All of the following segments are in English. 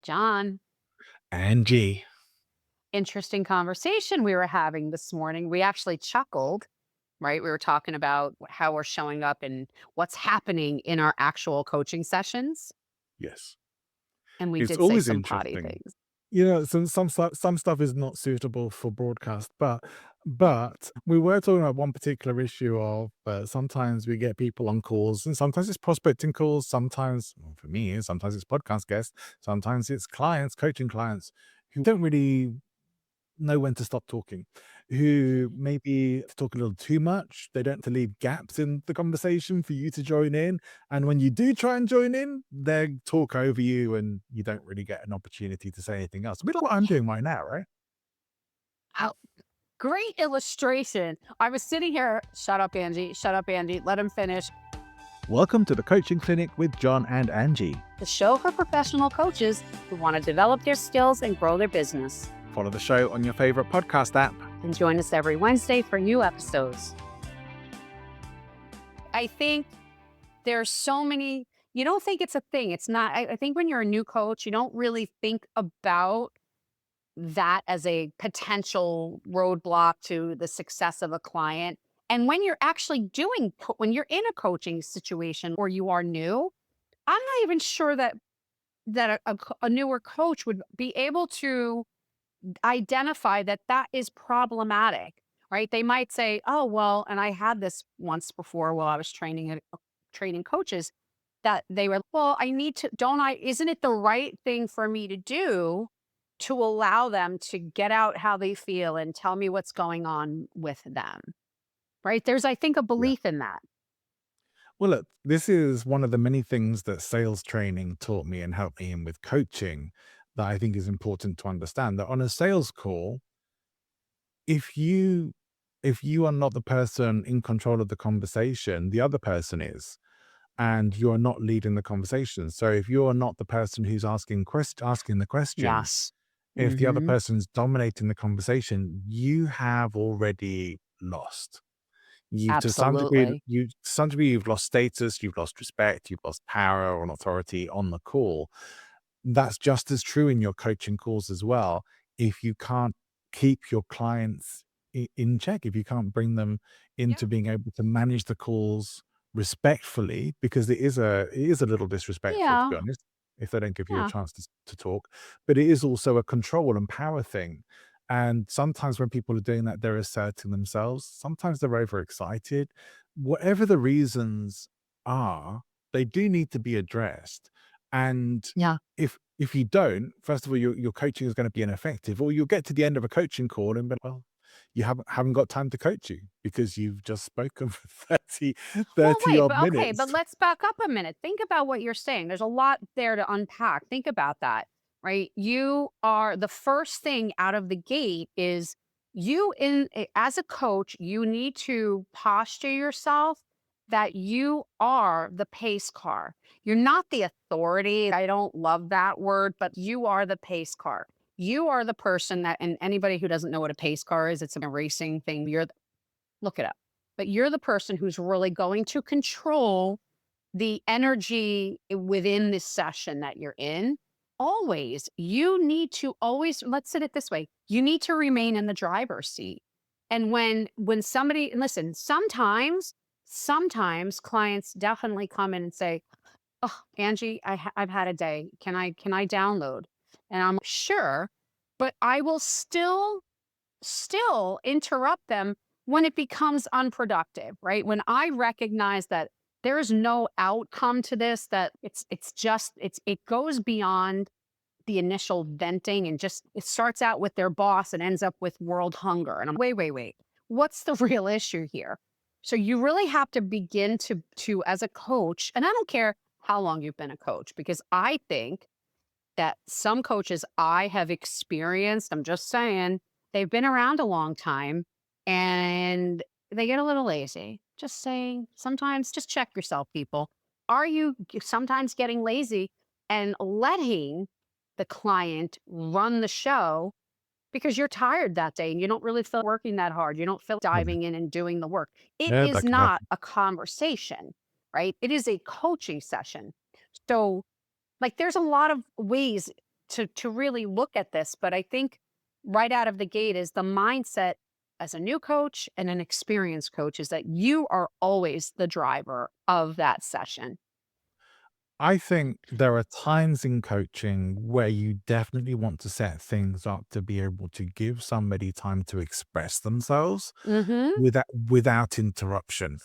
John, Angie. interesting conversation we were having this morning. We actually chuckled, right? We were talking about how we're showing up and what's happening in our actual coaching sessions. Yes. And we It's did say always some potty interesting. things. Some stuff is not suitable for broadcast, but we were talking about one particular issue of sometimes we get people on calls, and sometimes it's prospecting calls. Sometimes, well, for me, sometimes it's podcast guests. Sometimes it's clients, coaching clients who don't really know when to stop talking, who maybe talk a little too much. They don't to leave gaps in the conversation for you to join in. And when you do try and join in, they talk over you and you don't really get an opportunity to say anything else. A bit like what I'm doing right now, right? Oh, great illustration. I was sitting here, shut up, Angie, shut up, Angie, let him finish. Welcome to the Coaching Clinic with John and Angie. The show for professional coaches who want to develop their skills and grow their business. Follow the show on your favorite podcast app. And join us every Wednesday for new episodes. I think there's so many, you don't think it's a thing. It's not, I think when you're a new coach, you don't really think about that as a potential roadblock to the success of a client. And when you're actually when you're in a coaching situation or you are new, I'm not even sure that a newer coach would be able to identify that that is problematic, right? They might say, "Oh, well," and I had this once before while I was training coaches that they were, "Well, I need to don't I isn't it the right thing for me to do to allow them to get out how they feel and tell me what's going on with them?" Right? There's, I think, a Yeah. belief in that. Well, look, this is one of the many things that sales training taught me and helped me in with coaching that I think is important to understand that on a sales call, if you if you are not the person in control of the conversation, the other person is, and you are not leading the conversation. So if you are not the person who's asking the questions, Yes. if the other Mhm. person's dominating the conversation, you have already lost. Absolutely. To some degree you've lost status, you've lost respect, you've lost power or authority on the call. That's just as true in your coaching calls as well. If you can't keep your clients in check, if you can't bring them Yeah. into being able to manage the calls respectfully, because it is a little disrespectful, to be Yeah. honest, if they don't give you a Yeah. chance to talk, but it is also a control and power thing. And sometimes when people are doing that, they're asserting themselves. Sometimes they're overexcited. Whatever the reasons are, they do need to be addressed. And Yeah. if you don't, first of all, your coaching is going to be ineffective, or you'll get to the end of a coaching call and be like, well, you haven't got time to coach you because you've just spoken for 30 Well, 30 wait, odd but okay, minutes. but let's back up a minute. Think about what you're saying. There's a lot there to unpack. Think about that, right? You are the first thing out of the gate is as a coach, you need to posture yourself that you are the pace car. You're not the authority. I don't love that word, but you are the pace car. You are the person that, and anybody who doesn't know what a pace car is, it's a racing thing. Look it up. But you're the person who's really going to control the energy within this session that you're in. Always, you need to always, let's sit it this way, you need to remain in the driver's seat. And when somebody, and listen, sometimes clients definitely come in and say, "Oh, Angie, I've had a day. Can I download?" And I'm sure, but I will still interrupt them when it becomes unproductive, right? When I recognize that there is no outcome to this, that it goes beyond the initial venting and just it starts out with their boss and ends up with world hunger. And I'm wait. What's the real issue here? So you really have to begin to as a coach, and I don't care how long you've been a coach, because I think that some coaches I have experienced, I'm just saying, they've been around a long time and they get a little lazy. Just saying, sometimes just check yourself, people. Are you sometimes getting lazy and letting the client run the show because you're tired that day and you don't really feel working that hard? You don't feel Right. diving in and doing the work. It Yeah, is that can not happen. a conversation, right? It is a coaching session. So, like, there's a lot of ways. to really look at this. But I think right out of the gate is the mindset as a new coach and an experienced coach is that you are always the driver of that session. I think there are times in coaching where you definitely want to set things up to be able to give somebody time to express themselves Mhm. without interruption.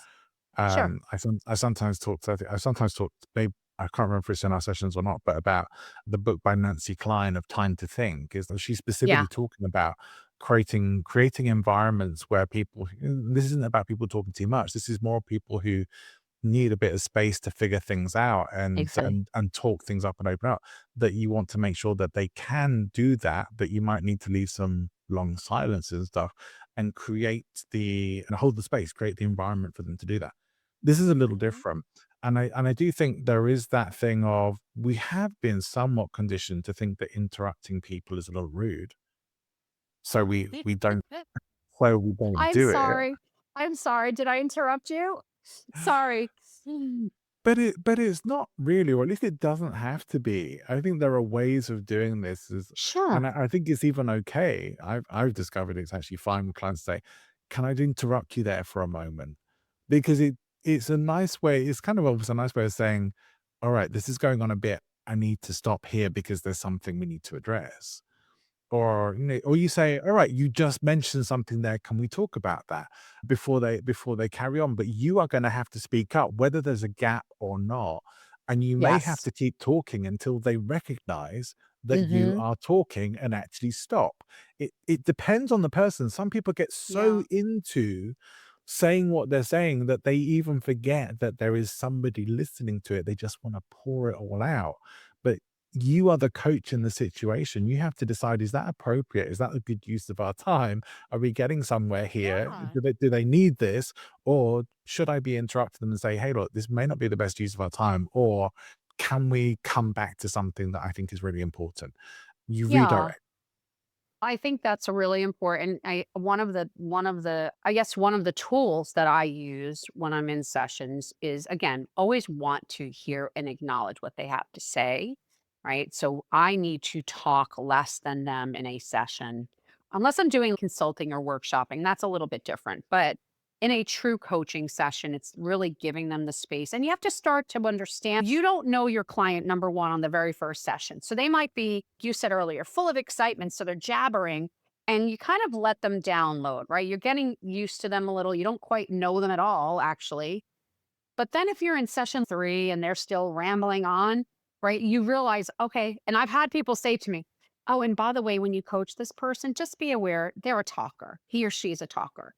Sure. I sometimes talk to, I sometimes talk, maybe, I can't remember if it's in our sessions or not, but about the book by Nancy Klein of Time to Think, is that she's Yeah. specifically talking about creating environments where people, this isn't about people talking too much. This is more people who need a bit of space to figure things out and Exactly. talk things up and open up, that you want to make sure that they can do that, but you might need to leave some long silences and stuff and hold the space, create the environment for them to do that. This is a little Mhm. different. And I do think there is that thing of, we have been somewhat conditioned to think that interrupting people is a little rude. So we don't I'm do it. sorry. I'm sorry. Did I interrupt you? Sorry. Mm. But it's not really, or at least it doesn't have to be. I think there are ways of doing this Sure. and I think it's even okay. I've discovered it's actually fine when clients say, "Can I interrupt you there for a moment?" Because it's a nice way, it's kind of almost a nice way of saying, "All right, this is going on a bit. I need to stop here because there's something we need to address." Or, or you say, "All right, you just mentioned something there. Can we talk about that?" Before they carry on. But you are going to have to speak up, whether there's a gap or not. And you may have Yes. to keep talking until they recognize that you Mhm. are talking and actually stop. It depends on the person. Some people get so Yeah. into saying what they're saying that they even forget that there is somebody listening to it. They just want to pour it all out. But you are the coach in the situation. You have to decide, is that appropriate? Is that a good use of our time? Are we getting somewhere here? Yeah. Do they need this? Or should I be interrupting them and say, hey, look, this may not be the best use of our time? Or can we come back to something that I think is really important? You Yeah. redirect. I think that's a really important. One of the tools that I use when I'm in sessions is again always want to hear and acknowledge what they have to say, right? So I need to talk less than them in a session, unless I'm doing consulting or workshopping. That's a little bit different, but in a true coaching session, it's really giving them the space. And you have to start to understand you don't know your client, number one, on the very first session. So they might be, you said earlier, full of excitement. So they're jabbering and you kind of let them download, right? You're getting used to them a little. You don't quite know them at all, actually. But then if you're in session three and they're still rambling on, right, you realize, okay. And I've had people say to me, oh, and by the way, when you coach this person, just be aware they're a talker. He or she is a talker.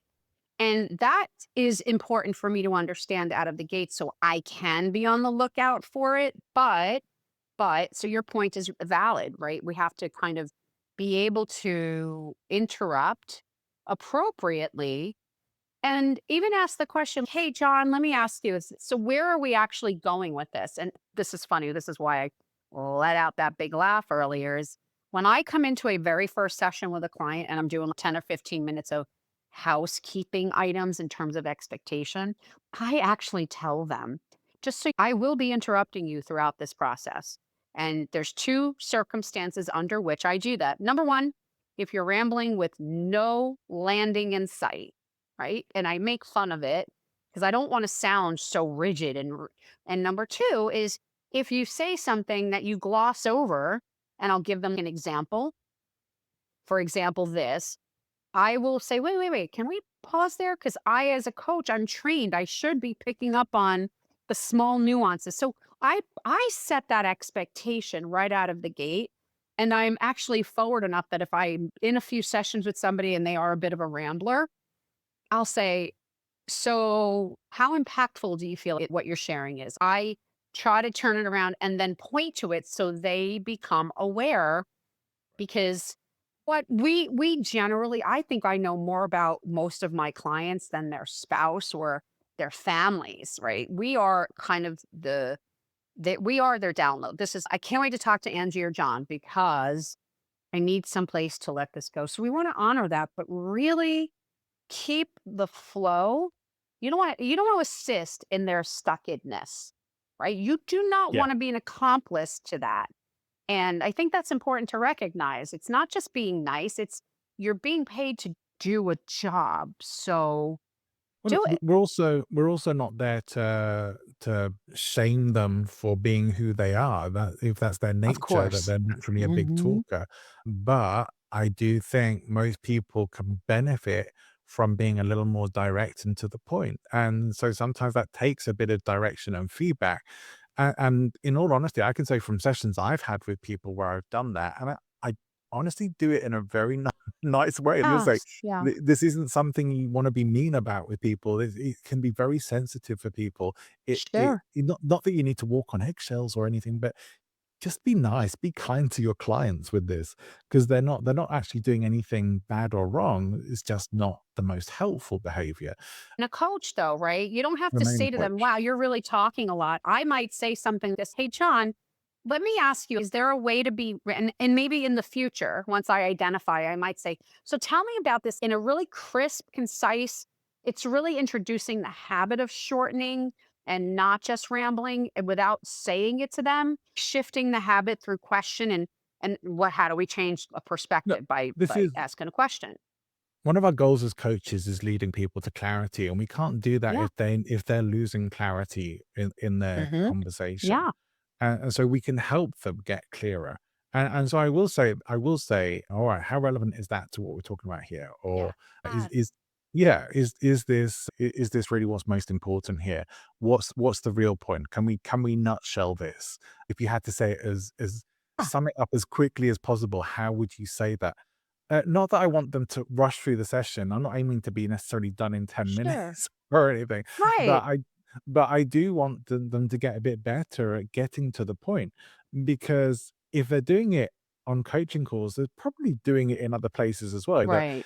And that is important for me to understand out of the gate so I can be on the lookout for it. But so your point is valid, right? We have to kind of be able to interrupt appropriately and even ask the question, hey, John, let me ask you, so where are we actually going with this? And this is funny. This is why I let out that big laugh earlier is when I come into a very first session with a client and I'm doing 10 or 15 minutes of housekeeping items in terms of expectation, I actually tell them, just so I will be interrupting you throughout this process. And there's two circumstances under which I do that. Number one, if you're rambling with no landing in sight, right? And I make fun of it because I don't want to sound so rigid and number 2 is if you say something that you gloss over, and I'll give them an example. For example, this, I will say, "Wait, wait, wait, can we pause there? Because I as a coach, I'm trained, I should be picking up on the small nuances." So I set that expectation right out of the gate, and I'm actually forward enough that if I'm in a few sessions with somebody and they are a bit of a rambler, I'll say, so, how impactful do you feel what you're sharing is? I try to turn it around and then point to it so they become aware because what we generally I think I know more about most of my clients than their spouse or their families, right? We are kind of we are their download. This is I can't wait to talk to Angie or John because I need some place to let this go. So we want to honor that, but really keep the flow. You don't want to assist in their stuckedness, right? You do not Yeah. want to be an accomplice to that. And I think that's important to recognize. It's not just being nice, it's you're being paid to do a job. So Well, look, do it. we're also not there to shame them for being who they are. That if that's their Of nature, that course. they're naturally a big Hmm. talker. But I do think most people can benefit from being a little more direct and to the point. And so sometimes that takes a bit of direction and feedback. And in all honesty, I can say from sessions I've had with people where I've done that, and I honestly do it in a very nice way. And it's Ah, like, yeah, This isn't something you wanna be mean about with people. It can be very sensitive for people. sure. Not that you need to walk on eggshells or anything, but just be nice, be kind to your clients with this, because 'cause they're not actually doing anything bad or wrong. It's just not the most helpful behavior. And a coach, though, right? You don't have to Remain say to a them, coach. wow, you're really talking a lot. I might say something this, hey, John, let me ask you, is there a way to be, and maybe in the future, once I identify, I might say, so tell me about this in a really crisp, concise, it's really introducing the habit of shortening and not just rambling and without saying it to them, shifting the habit through question and what, how do we change a Look, perspective by, this by is asking a question? one of our goals as coaches is leading people to clarity, and we can't do that Yeah. if they're losing clarity in their Hmm. conversation. Yeah. And so we can help them get clearer. And so I will say, all right, how relevant is that to what we're talking about here? Yeah. Or is yeah, is this really what's most important here? What's the real point? Can we nutshell this? If you had to say it as Ah, sum it up as quickly as possible, how would you say that? Not that I want them to rush through the session. I'm not aiming to be necessarily done in 10 sure. minutes or anything, but Right. I do want them to get a bit better at getting to the point, because if they're doing it on coaching calls, they're probably doing it in other places as well. That Right.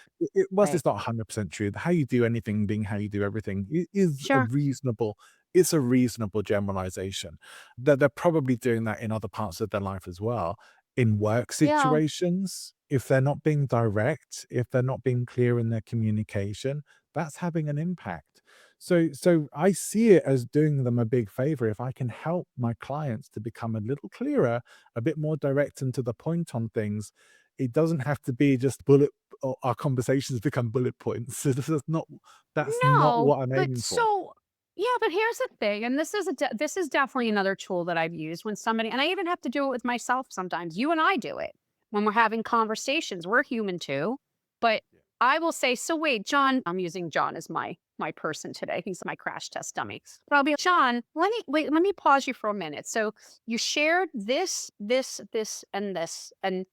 whilst Right. it's not 100% true, how you do anything being how you do everything is a Sure. reasonable. It's a reasonable generalization. That they're probably doing that in other parts of their life as well. In work Yeah. situations, if they're not being direct, if they're not being clear in their communication, that's having an impact. So I see it as doing them a big favor if I can help my clients to become a little clearer, a bit more direct and to the point on things. It doesn't have to be just bullet or our conversations become bullet points. So that's not No, what I'm but aiming for. so yeah, but here's the thing, and this is definitely another tool that I've used when somebody, and I even have to do it with myself sometimes. You and I do it when we're having conversations. We're human too, but I will say, so wait, John. I'm using John as my person today. He's my crash test dummy. But I'll be John. Let me wait. Let me pause you for a minute. So you shared this, and this, and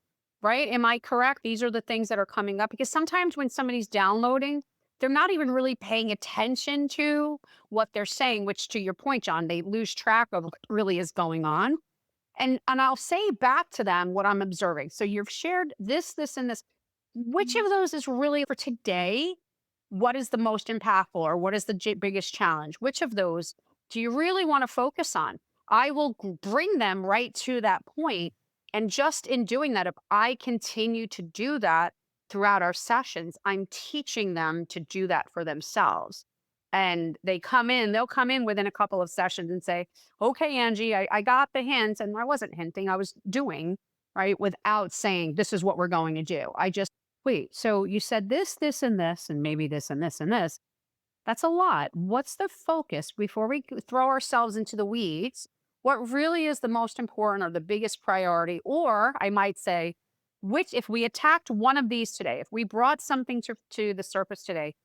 right? Am I correct? These are the things that are coming up because sometimes when somebody's downloading they're not even really paying attention to what they're saying, which to your point, John, they lose track of what really is going on. And I'll say back to them what I'm observing. So you've shared this, and this. Which of those is really for today? What is the most impactful or what is the biggest challenge? Which of those do you really want to focus on? I will bring them right to that point. And just in doing that, if I continue to do that throughout our sessions, I'm teaching them to do that for themselves. And they'll come in within a couple of sessions and say, okay, Angie, I got the hint. And I wasn't hinting, I was doing, right? Without saying, this is what we're going to do. I just, wait, so you said this, and maybe this, and this, and this. That's a lot. What's the focus before we throw ourselves into the weeds? What really is the most important or the biggest priority? Or I might say, which, if we attacked one of these today, if we brought something to the surface today,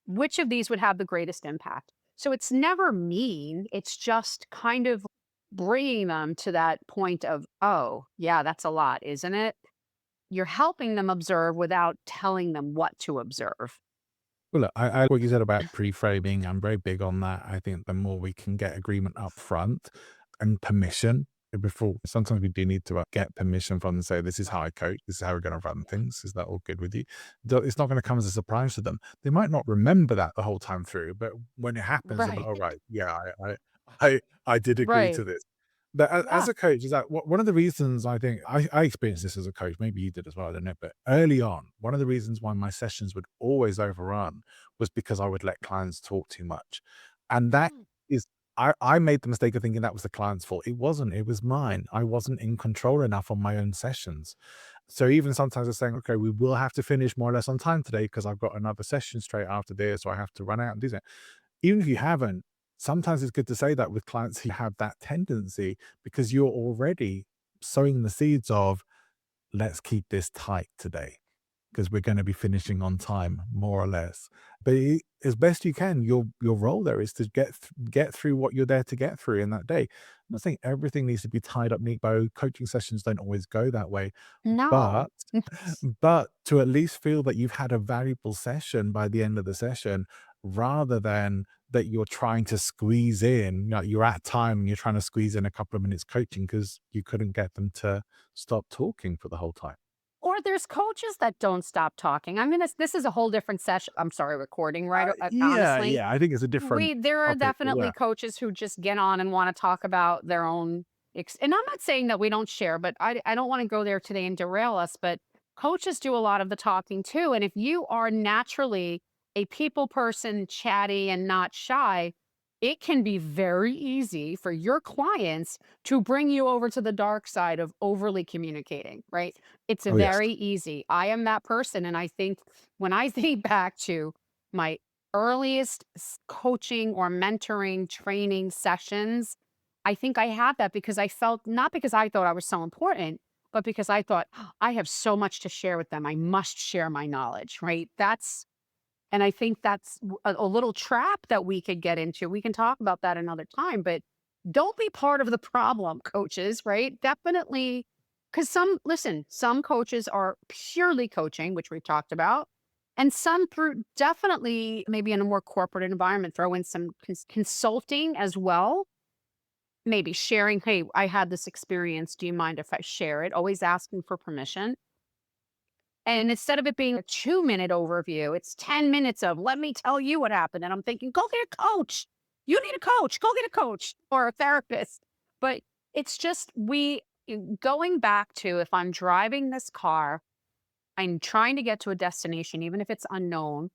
which of these would have the greatest impact? So it's never mean, it's just kind of bringing them to that point of, oh, yeah, that's a lot, isn't it? You're helping them observe without telling them what to observe. Well, look, I what you said about pre-framing, I'm very big on that. I think the more we can get agreement up front and permission before sometimes we do need to get permission from them and say, this is how I coach, this is how we're going to run things. Is that all good with you? It's not going to come as a surprise to them. They might not remember that the whole time through, but when it happens, they'll be, Right. oh, right, yeah, I did agree to Right. this. But as Yeah. a coach, is that one of the reasons I think I experienced this as a coach, maybe you did as well, I don't know. But early on, one of the reasons why my sessions would always overrun was because I would let clients talk too much. And that Mm. is I made the mistake of thinking that was the client's fault. It wasn't, it was mine. I wasn't in control enough on my own sessions. So even sometimes I'm saying, okay, we will have to finish more or less on time today because I've got another session straight after this, or I have to run out and do that. Even if you haven't, sometimes it's good to say that with clients who have that tendency, because you're already sowing the seeds of, let's keep this tight today because we're going to be finishing on time, more or less. But as best you can, your role there is to get through what you're there to get through in that day. I'm not saying everything needs to be tied up neat bow. Coaching sessions don't always go that way, No. but to at least feel that you've had a valuable session by the end of the session, rather than that you're trying to squeeze in, you're at time and you're trying to squeeze in a couple of minutes coaching because you couldn't get them to stop talking for the whole time. Or there's coaches that don't stop talking. I'm gonna this is a whole different session. I'm sorry, recording, right? Yeah, Honestly, yeah, I think it's a different there are topic, but definitely yeah. coaches who just get on and want to talk about their own and I'm not saying that we don't share, but I don't want to go there today and derail us, but coaches do a lot of the talking too. And if you are naturally a people person, chatty and not shy, it can be very easy for your clients to bring you over to the dark side of overly communicating, right? It's Oh, yes. very easy. I am that person. And I think when I think back to my earliest coaching or mentoring training sessions, I think I had that because I felt not because I thought I was so important, but because I thought, "Oh, I have so much to share with them. I must share my knowledge, right? And I think that's a little trap that we could get into. We can talk about that another time, but don't be part of the problem, coaches, right? Definitely. Because listen, some coaches are purely coaching, which we've talked about. And some through definitely, maybe in a more corporate environment, throw in some consulting as well. Maybe sharing, hey, I had this experience. Do you mind if I share it? Always asking for permission. And instead of it being a 2-minute overview, it's 10 minutes of, let me tell you what happened. And I'm thinking, go get a coach. You need a coach. Go get a coach or a therapist. But it's just, going back to if I'm driving this car, I'm trying to get to a destination, even if it's unknown.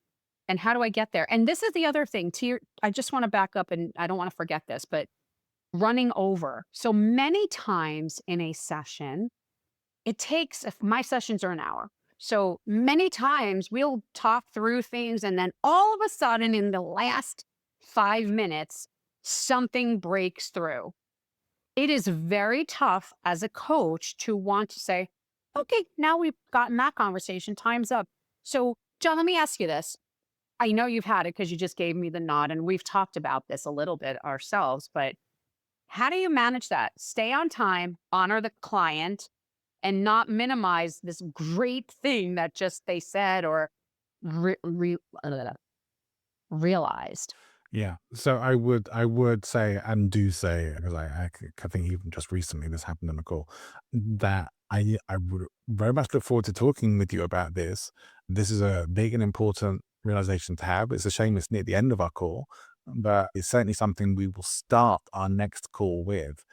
And how do I get there? And this is the other thing I just want to back up and I don't want to forget this, but running over. So many times in a session, it takes if my sessions are an hour. So many times we'll talk through things and then all of a sudden in the last 5 minutes, something breaks through. It is very tough as a coach to want to say, okay, now we've gotten that conversation, time's up. So, John, let me ask you this. I know you've had it because you just gave me the nod and we've talked about this a little bit ourselves, but how do you manage that? Stay on time, honor the client, and not minimize this great thing that just they said or re- re- uh, realized. Yeah. So I would say and do say, because I think even just recently this happened in a call, that I would very much look forward to talking with you about this. This is a big and important realization to have. It's a shame it's near the end of our call, but it's certainly something we will start our next call with.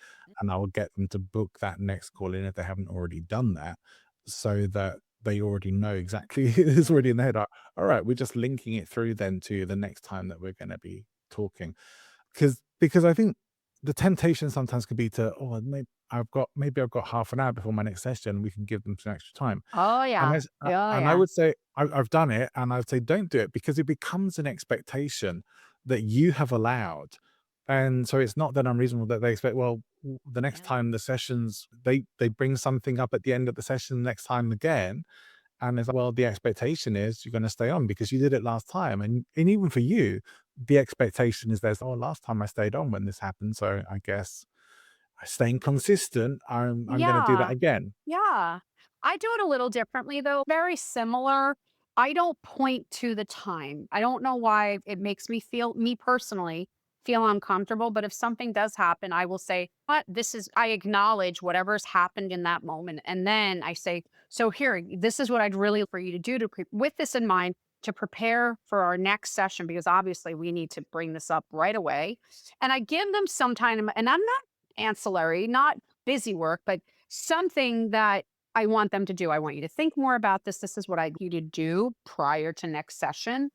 And I will get them to book that next call in if they haven't already done that, so that they already know exactly it's already in their head. All right, we're just linking it through then to the next time that we're going to be talking. Because I think the temptation sometimes could be to, oh, maybe I've got half an hour before my next session, we can give them some extra time. Oh And yeah. Oh and I yeah. would say I've done it, and I'd say don't do it because it becomes an expectation that you have allowed. And so it's not that unreasonable that they expect, well, the next Yeah. time the sessions they bring something up at the end of the session next time again, and it's like, well, the expectation is you're gonna stay on because you did it last time. And even for you, the expectation is there's, "Oh, last time I stayed on when this happened, so I guess staying consistent, I'm gonna do that Yeah. again." Yeah. I do it a little differently though, very similar. I don't point to the time. I don't know why it makes me personally, feel uncomfortable. But if something does happen, I will say, what I acknowledge whatever's happened in that moment. And then I say, so here, this is what I'd really for you to do with this in mind to prepare for our next session, because obviously we need to bring this up right away. And I give them some time, and I'm not ancillary, not busy work, but something that I want them to do. I want you to think more about this. This is what I want you to do prior to next session,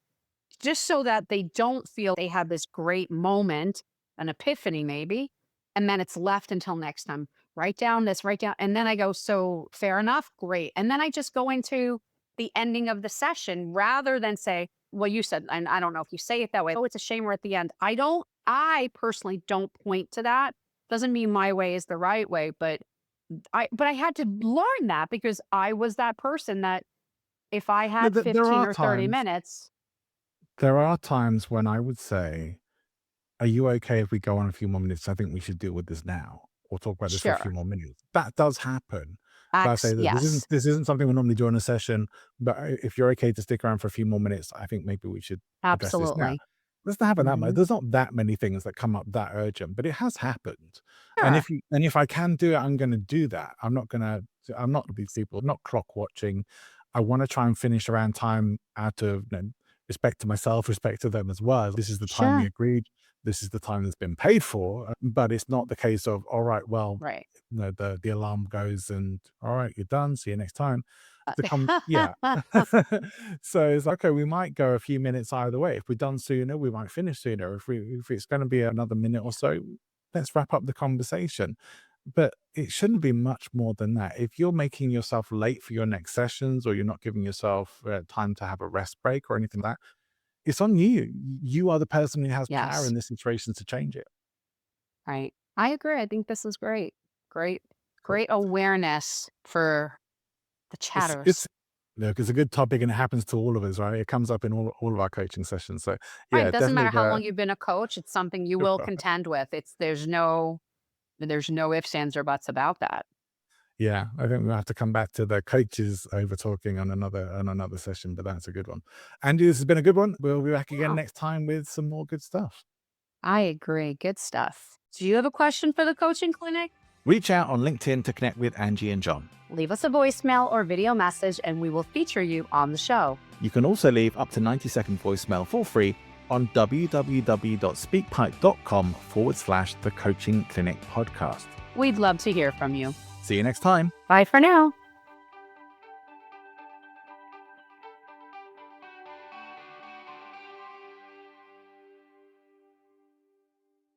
just so that they don't feel they have this great moment an epiphany maybe, and then it's left until next time. Write down this, write down. And then I go, so fair enough, great. And then I just go into the ending of the session rather than say, well, you said, and I don't know if you say it that way. Oh, it's a shame we're at the end. I personally don't point to that. Doesn't mean my way is the right way, but I had to learn that because I was that person that if I No, had there 15 are or 30 times minutes, when I would say, "Are you okay if we go on a few more minutes? I think we should deal with this now, or talk about this for a few sure. more minutes." That does happen. But I say that Yes, this isn't something we normally do in a session, but if you're okay to stick around for a few more minutes, I think maybe we should address this now. absolutely. Doesn't happen that much. Hmm. There's not that many things that come up that urgent, but it has happened. Sure, And if I can do it, I'm gonna do that. I'm not these people, I'm not clock watching. I wanna try and finish around time out of, respect to myself, respect to them as well. This is the time we sure. agreed. This is the time that's been paid for, but it's not the case of, "All right, well, Right. the alarm goes and, all right, you're done. See you next time." To come Uh, yeah. So it's like, okay, we might go a few minutes either way. If we're done sooner, we might finish sooner. If it's gonna be another minute or so, let's wrap up the conversation. But it shouldn't be much more than that. If you're making yourself late for your next sessions or you're not giving yourself, time to have a rest break or anything like that, it's on you. You are the person who has power yes, in this situation to change it. right. I agree. I think this is great. Great, Cool. great awareness for the It's chatters. look, it's a good topic and it happens to all of us, right? It comes up in all of our coaching sessions. So Right. yeah, Doesn't definitely matter how long the you've been a coach. It's something you will contend with. There's no ifs, ands, or buts about that. yeah, I think we'll have to come back to the coaches over talking on another session, but that's a good one. Andy, this has been a good one. We'll be back again Yeah, next time with some more good stuff. I agree. Good stuff. Do you have a question for the coaching clinic? Reach out on LinkedIn to connect with Angie and John. Leave us a voicemail or video message and we will feature you on the show. You can also leave up to 90-second voicemail for free on www.speakpipe.com/the Coaching Clinic podcast. We'd love to hear from you. See you next time. Bye for now.